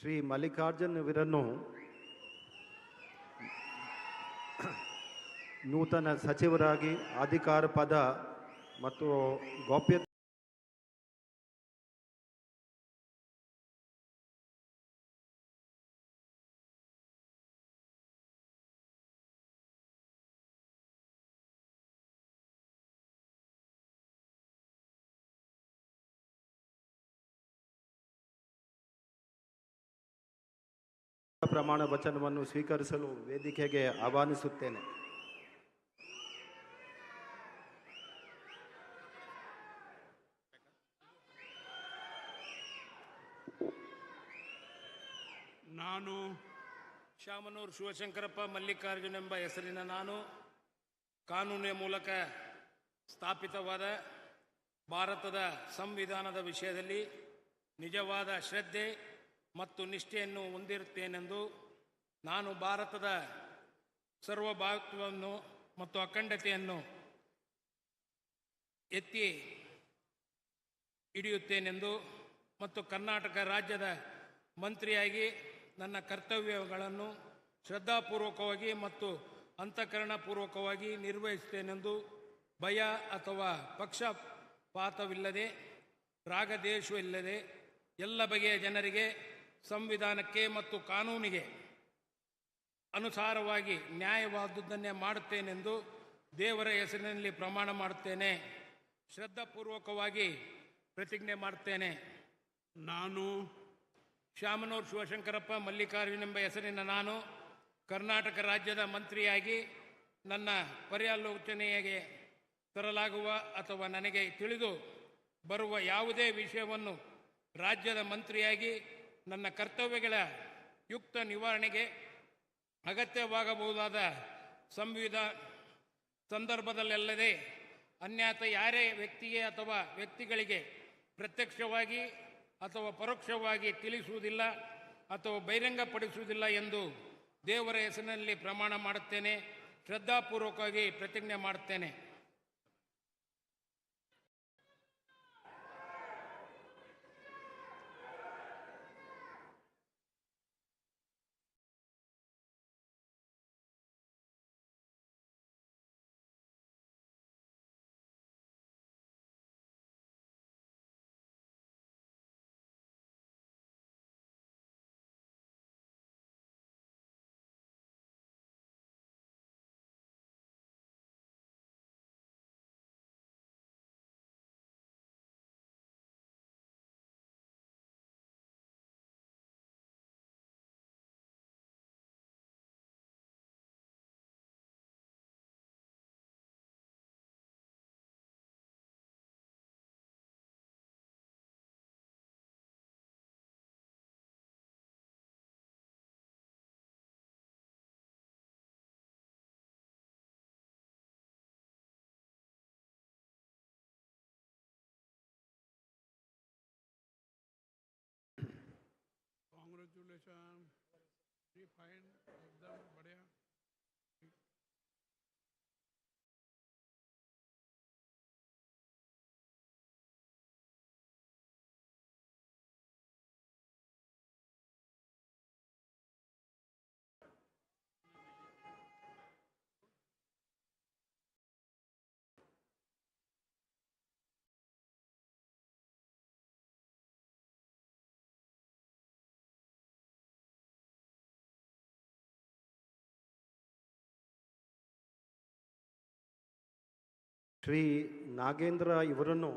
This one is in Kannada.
ಶ್ರೀ ಮಲ್ಲಿಕಾರ್ಜುನ್ ಇವರನ್ನು ನೂತನ ಸಚಿವರಾಗಿ ಅಧಿಕಾರ ಪದ ಮತ್ತು ಗೌಪ್ಯತೆ ಪ್ರಮಾಣ ವಚನವನ್ನು ಸ್ವೀಕರಿಸಲು ವೇದಿಕೆಗೆ ಆಹ್ವಾನಿಸುತ್ತೇನೆ. ನಾನು ಶಾಮನೂರು ಶಿವಶಂಕರಪ್ಪ ಮಲ್ಲಿಕಾರ್ಜುನ್ ಎಂಬ ಹೆಸರಿನ ನಾನು ಕಾನೂನಿನ ಮೂಲಕ ಸ್ಥಾಪಿತವಾದ ಭಾರತದ ಸಂವಿಧಾನದ ವಿಷಯದಲ್ಲಿ ನಿಜವಾದ ಶ್ರದ್ಧೆ ಮತ್ತು ನಿಷ್ಠೆಯನ್ನು ಹೊಂದಿರುತ್ತೇನೆಂದು ನಾನು ಭಾರತದ ಸಾರ್ವಭೌಮತ್ವವನ್ನು ಮತ್ತು ಅಖಂಡತೆಯನ್ನು ಎತ್ತಿ ಹಿಡಿಯುತ್ತೇನೆಂದು ಮತ್ತು ಕರ್ನಾಟಕ ರಾಜ್ಯದ ಮಂತ್ರಿಯಾಗಿ ನನ್ನ ಕರ್ತವ್ಯಗಳನ್ನು ಶ್ರದ್ಧಾಪೂರ್ವಕವಾಗಿ ಮತ್ತು ಅಂತಃಕರಣಪೂರ್ವಕವಾಗಿ ನಿರ್ವಹಿಸುತ್ತೇನೆಂದು ಭಯ ಅಥವಾ ಪಕ್ಷಪಾತವಿಲ್ಲದೆ ರಾಗದ್ವೇಷವಿಲ್ಲದೆ ಎಲ್ಲ ಬಗೆಯ ಜನರಿಗೆ ಸಂವಿಧಾನಕ್ಕೆ ಮತ್ತು ಕಾನೂನಿಗೆ ಅನುಸಾರವಾಗಿ ನ್ಯಾಯವಾದುದನ್ನೇ ಮಾಡುತ್ತೇನೆಂದು ದೇವರ ಹೆಸರಿನಲ್ಲಿ ಪ್ರಮಾಣ ಮಾಡುತ್ತೇನೆ. ಶ್ರದ್ಧಾಪೂರ್ವಕವಾಗಿ ಪ್ರತಿಜ್ಞೆ ಮಾಡುತ್ತೇನೆ. ನಾನು ಶಾಮನೂರು ಶಿವಶಂಕರಪ್ಪ ಮಲ್ಲಿಕಾರ್ಜುನ್ ಎಂಬ ಹೆಸರಿನ ನಾನು ಕರ್ನಾಟಕ ರಾಜ್ಯದ ಮಂತ್ರಿಯಾಗಿ ನನ್ನ ಪರ್ಯಾಲೋಚನೆಗೆ ತರಲಾಗುವ ಅಥವಾ ನನಗೆ ತಿಳಿದು ಬರುವ ಯಾವುದೇ ವಿಷಯವನ್ನು ರಾಜ್ಯದ ಮಂತ್ರಿಯಾಗಿ ನನ್ನ ಕರ್ತವ್ಯಗಳ ಯುಕ್ತ ನಿವಾರಣೆಗೆ ಅಗತ್ಯವಾಗಬಹುದಾದ ಸಂದರ್ಭದಲ್ಲದೆ ಅನ್ಯಥ ಯಾರೇ ವ್ಯಕ್ತಿಗೆ ಅಥವಾ ವ್ಯಕ್ತಿಗಳಿಗೆ ಪ್ರತ್ಯಕ್ಷವಾಗಿ ಅಥವಾ ಪರೋಕ್ಷವಾಗಿ ತಿಳಿಸುವುದಿಲ್ಲ ಅಥವಾ ಬಹಿರಂಗಪಡಿಸುವುದಿಲ್ಲ ಎಂದು ದೇವರ ಹೆಸರಿನಲ್ಲಿ ಪ್ರಮಾಣ ಮಾಡುತ್ತೇನೆ. ಶ್ರದ್ಧಾಪೂರ್ವಕವಾಗಿ ಪ್ರತಿಜ್ಞೆ ಮಾಡುತ್ತೇನೆ. कांग्रेचुलेशन, वी फाइन एकदम बढ़िया. ಶ್ರೀ ನಾಗೇಂದ್ರ ಇವರನ್ನು